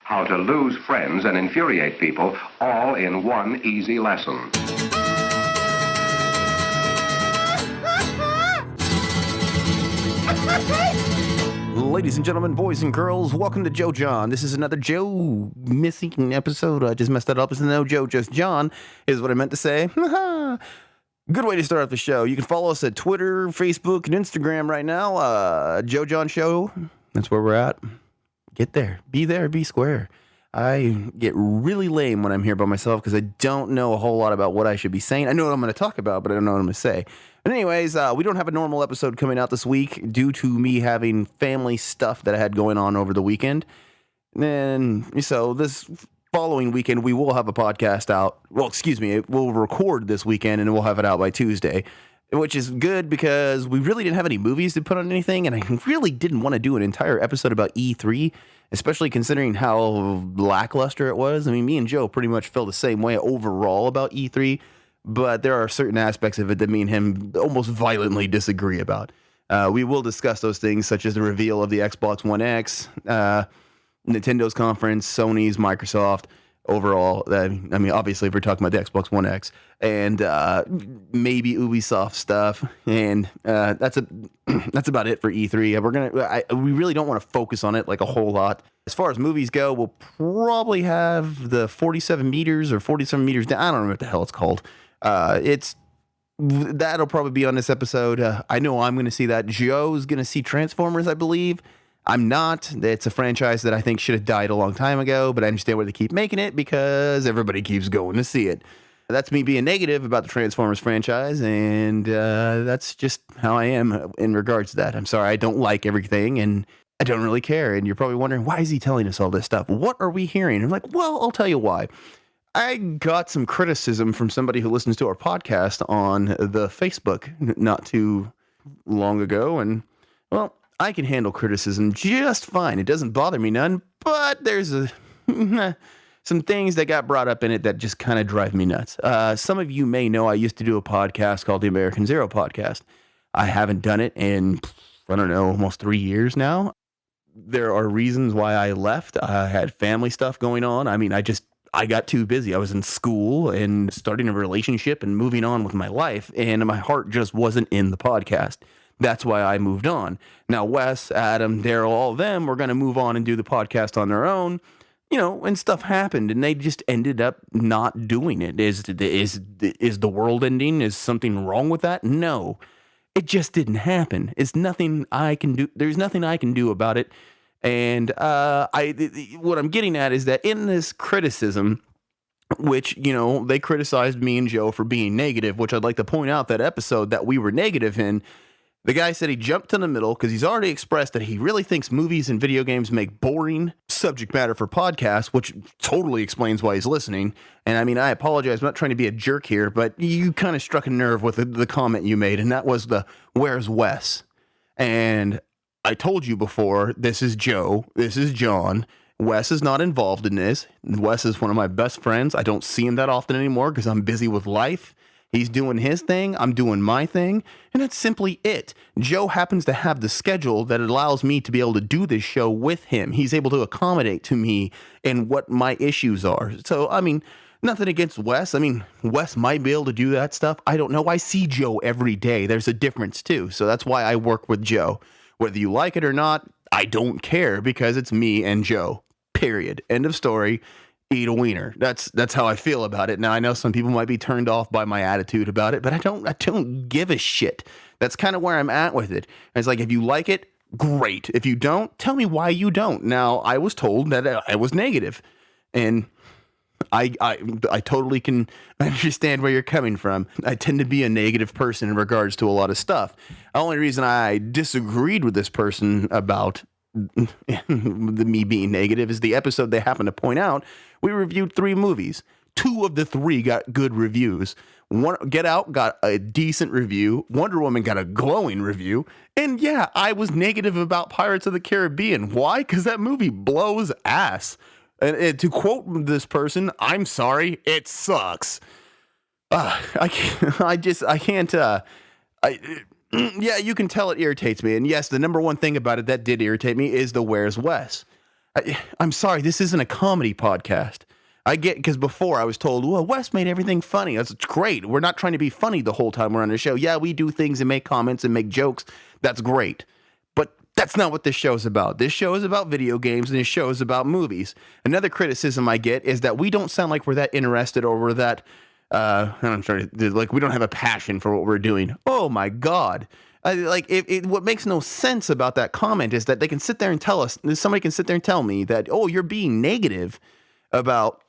How to lose friends and infuriate people, all in one easy lesson. Ladies and gentlemen, boys and girls, welcome to Joe John. This is another Joe missing episode. I just messed that up. It's no Joe, just John, is what I meant to say. Good way to start off the show. You can follow us at Twitter, Facebook, and Instagram right now. Joe John Show. That's where we're at. Get there. Be square. I get really lame when I'm here by myself because I don't know a whole lot about what I should be saying. I know what I'm going to talk about, but I don't know what I'm going to say. But anyways, we don't have a normal episode coming out this week due to me having family stuff that I had going on over the weekend. And so this following weekend, we will have a podcast out. Well, excuse me, we'll record this weekend and we'll have it out by Tuesday, which is good because we really didn't have any movies to put on anything. And I really didn't want to do an entire episode about E3, especially considering how lackluster it was. I mean, me and Joe pretty much feel the same way overall about E3. But there are certain aspects of it that me and him almost violently disagree about. We will discuss those things, such as the reveal of the Xbox One X, Nintendo's conference, Sony's, Microsoft, overall. I mean, obviously, if we're talking about the Xbox One X, and maybe Ubisoft stuff, and that's about it for E3. We really don't want to focus on it like a whole lot. As far as movies go, we'll probably have the 47 meters or 47 meters down. I don't remember what the hell it's called. That'll probably be on this episode. I know I'm going to see that. Joe's going to see Transformers, I believe. I'm not. It's a franchise that I think should have died a long time ago, but I understand why they keep making it because everybody keeps going to see it. That's me being negative about the Transformers franchise, and that's just how I am in regards to that. I'm sorry, I don't like everything, and I don't really care. And you're probably wondering, why is he telling us all this stuff? What are we hearing? I'm like, well, I'll tell you why. I got some criticism from somebody who listens to our podcast on the Facebook not too long ago. And, well, I can handle criticism just fine. It doesn't bother me none. But there's some things that got brought up in it that just kind of drive me nuts. Some of you may know I used to do a podcast called the American Zero Podcast. I haven't done it in, I don't know, almost 3 years now. There are reasons why I left. I had family stuff going on. I mean, I got too busy. I was in school and starting a relationship and moving on with my life, and my heart just wasn't in the podcast. That's why I moved on. Now, Wes, Adam, Daryl, all of them were going to move on and do the podcast on their own, and stuff happened, and they just ended up not doing it. Is the world ending? Is something wrong with that? No. It just didn't happen. It's nothing I can do. There's nothing I can do about it. And what I'm getting at is that in this criticism, which, they criticized me and Joe for being negative, which I'd like to point out that episode that we were negative in, the guy said he jumped in the middle because he's already expressed that he really thinks movies and video games make boring subject matter for podcasts, which totally explains why he's listening. And I mean, I apologize. I'm not trying to be a jerk here, but you kind of struck a nerve with the comment you made, and that was where's Wes? And I told you before, this is Joe, this is John. Wes is not involved in this. Wes is one of my best friends. I don't see him that often anymore because I'm busy with life. He's doing his thing, I'm doing my thing, and that's simply it. Joe happens to have the schedule that allows me to be able to do this show with him. He's able to accommodate to me and what my issues are. So, I mean, nothing against Wes. I mean, Wes might be able to do that stuff. I don't know. I see Joe every day. There's a difference too. So that's why I work with Joe. Whether you like it or not, I don't care because it's me and Joe. Period. End of story. Eat a wiener. That's how I feel about it. Now, I know some people might be turned off by my attitude about it, but I don't give a shit. That's kind of where I'm at with it. It's like, if you like it, great. If you don't, tell me why you don't. Now, I was told that I was negative, and I totally can understand where you're coming from. I tend to be a negative person in regards to a lot of stuff. The only reason I disagreed with this person about me being negative is the episode they happen to point out. We reviewed 3 movies. 2 of the 3 got good reviews. Get Out got a decent review. Wonder Woman got a glowing review. And yeah, I was negative about Pirates of the Caribbean. Why? Because that movie blows ass. And to quote this person, I'm sorry, it sucks. I can't. Yeah, you can tell it irritates me. And yes, the number one thing about it that did irritate me is the Where's Wes. I'm sorry, this isn't a comedy podcast. I get, because before I was told, well, Wes made everything funny. That's great. We're not trying to be funny the whole time we're on the show. Yeah, we do things and make comments and make jokes. That's great. But that's not what this show is about. This show is about video games, and this show is about movies. Another criticism I get is that we don't sound like we're that interested, or we're that, I'm sorry, like we don't have a passion for what we're doing. Oh my God. What makes no sense about that comment is that they can sit there and tell us, somebody can sit there and tell me that, oh, you're being negative about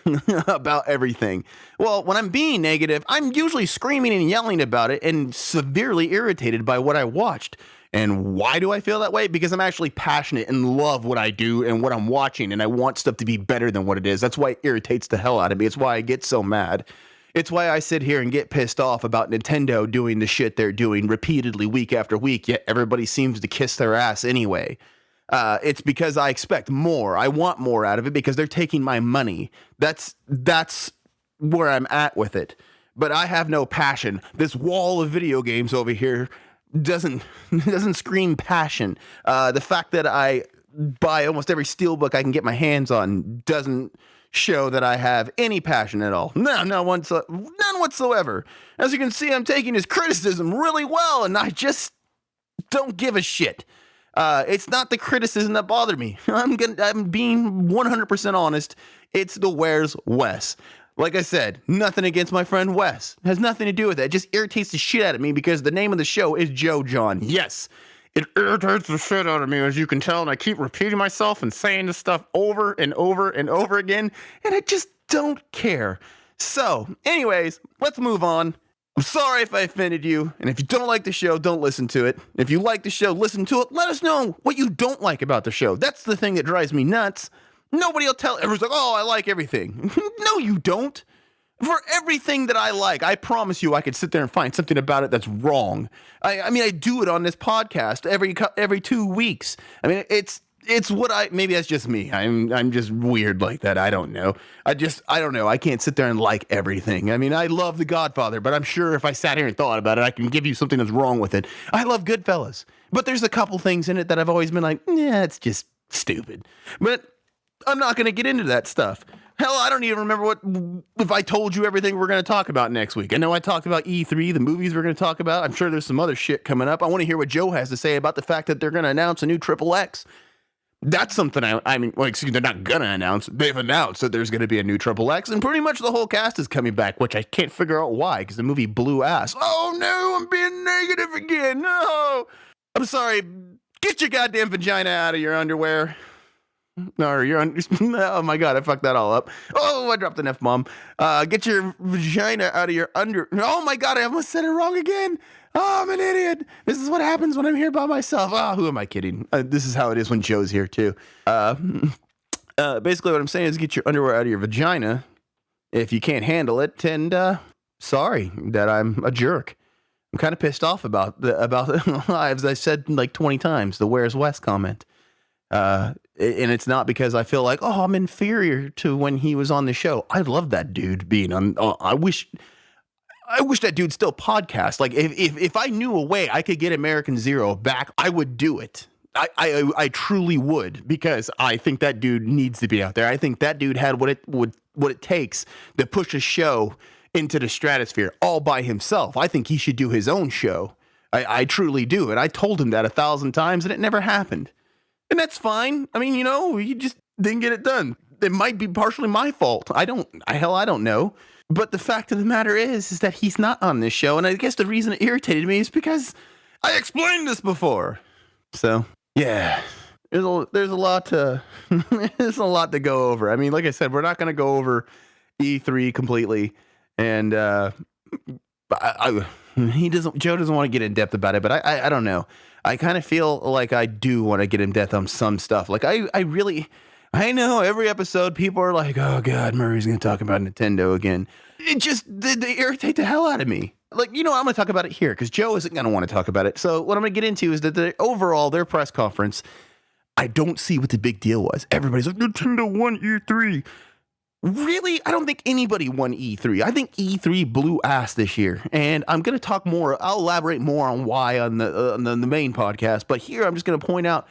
about everything. Well, when I'm being negative, I'm usually screaming and yelling about it and severely irritated by what I watched. And why do I feel that way? Because I'm actually passionate and love what I do and what I'm watching, and I want stuff to be better than what it is. That's why it irritates the hell out of me. It's why I get so mad. It's why I sit here and get pissed off about Nintendo doing the shit they're doing repeatedly week after week, yet everybody seems to kiss their ass anyway. It's because I expect more. I want more out of it because they're taking my money. That's where I'm at with it. But I have no passion. This wall of video games over here doesn't scream passion. The fact that I buy almost every steelbook I can get my hands on doesn't show that I have any passion at all. None whatsoever. As you can see, I'm taking his criticism really well, and I just don't give a shit. It's not the criticism that bothered me. I'm being 100% honest. It's the Where's Wes. Like I said, nothing against my friend Wes. It has nothing to do with it. It just irritates the shit out of me because the name of the show is Joe John. Yes, it irritates the shit out of me, as you can tell, and I keep repeating myself and saying this stuff over and over and over again, and I just don't care. So, anyways, let's move on. I'm sorry if I offended you, and if you don't like the show, don't listen to it. If you like the show, listen to it. Let us know what you don't like about the show. That's the thing that drives me nuts. Nobody will tell. Everyone's like, oh, I like everything. No, you don't. For everything that I like, I promise you I could sit there and find something about it that's wrong. I mean, I do it on this podcast every 2 weeks. I mean, it's what maybe that's just me. I'm just weird like that. I don't know. I don't know. I can't sit there and like everything. I mean, I love The Godfather, but I'm sure if I sat here and thought about it, I can give you something that's wrong with it. I love Goodfellas, but there's a couple things in it that I've always been like, yeah, it's just stupid. But I'm not going to get into that stuff. Hell, I don't even remember if I told you everything we're going to talk about next week. I know I talked about E3, the movies we're going to talk about. I'm sure there's some other shit coming up. I want to hear what Joe has to say about the fact that they're going to announce a new Triple X. That's something they're not going to announce. They've announced that there's going to be a new Triple X, and pretty much the whole cast is coming back, which I can't figure out why, because the movie blew ass. Oh no, I'm being negative again. No, I'm sorry. Get your goddamn vagina out of your underwear. No, oh my God, I fucked that all up. Oh, I dropped an F-bomb. Get your vagina out of your oh my God, I almost said it wrong again. Oh, I'm an idiot. This is what happens when I'm here by myself. Oh, who am I kidding? This is how it is when Joe's here too. Basically what I'm saying is get your underwear out of your vagina if you can't handle it. And sorry that I'm a jerk. I'm kind of pissed off about as I said like 20 times, the Where's Wes comment. And it's not because I feel like, oh, I'm inferior to when he was on the show. I love that dude being on. I wish that dude still podcast. Like if I knew a way I could get American Zero back, I would do it. I truly would, because I think that dude needs to be out there. I think that dude had what it takes to push a show into the stratosphere all by himself. I think he should do his own show. I truly do. And I told him that 1,000 times and it never happened. And that's fine. I mean, he just didn't get it done. It might be partially my fault. I don't know. But the fact of the matter is that he's not on this show. And I guess the reason it irritated me is because I explained this before. So, yeah, there's a lot to go over. I mean, like I said, we're not going to go over E3 completely. And Joe doesn't want to get in depth about it, but I don't know. I kind of feel like I do want to get in depth on some stuff. Like I know every episode people are like, oh God, Murray's going to talk about Nintendo again. They irritate the hell out of me. Like, I'm going to talk about it here because Joe isn't going to want to talk about it. So what I'm going to get into is that their press conference, I don't see what the big deal was. Everybody's like, Nintendo won E3. Really? I don't think anybody won E3. I think E3 blew ass this year. And I'm going to talk more. I'll elaborate more on why on the main podcast. But here I'm just going to point out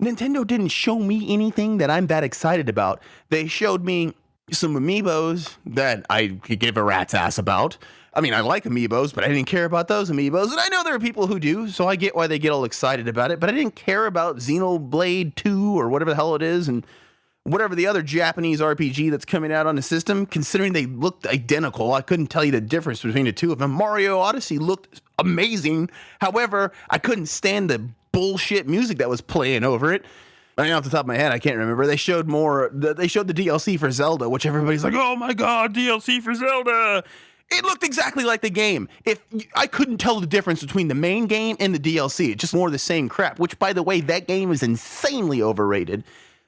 Nintendo didn't show me anything that I'm that excited about. They showed me some amiibos that I could give a rat's ass about. I mean, I like amiibos, but I didn't care about those amiibos. And I know there are people who do, so I get why they get all excited about it. But I didn't care about Xenoblade 2 or whatever the hell it is, and whatever the other Japanese RPG that's coming out on the system, considering they looked identical. I couldn't tell you the difference between the two of them. Mario Odyssey looked amazing. However, I couldn't stand the bullshit music that was playing over it. I mean, off the top of my head, I can't remember. They showed they showed the DLC for Zelda, which everybody's like, oh my God, DLC for Zelda. It looked exactly like the game. I couldn't tell the difference between the main game and the DLC. It's just more of the same crap, which, by the way, that game is insanely overrated.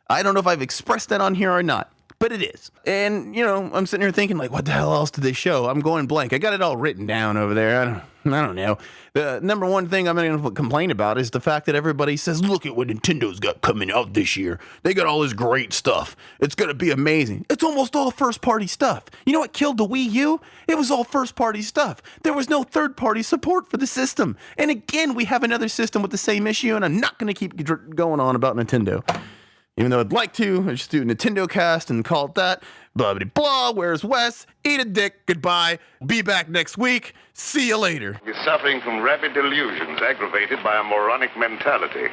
I don't know if I've expressed that on here or not, but it is. And, I'm sitting here thinking, like, what the hell else did they show? I'm going blank. I got it all written down over there. I don't know. The number one thing I'm going to complain about is the fact that everybody says, look at what Nintendo's got coming out this year. They got all this great stuff. It's going to be amazing. It's almost all first-party stuff. You know what killed the Wii U? It was all first-party stuff. There was no third-party support for the system. And again, we have another system with the same issue, and I'm not going to keep going on about Nintendo. Even though I'd like to, I just do a Nintendo cast and call it that. Blah, blah, blah. Where's Wes? Eat a dick. Goodbye. Be back next week. See you later. You're suffering from rapid delusions aggravated by a moronic mentality.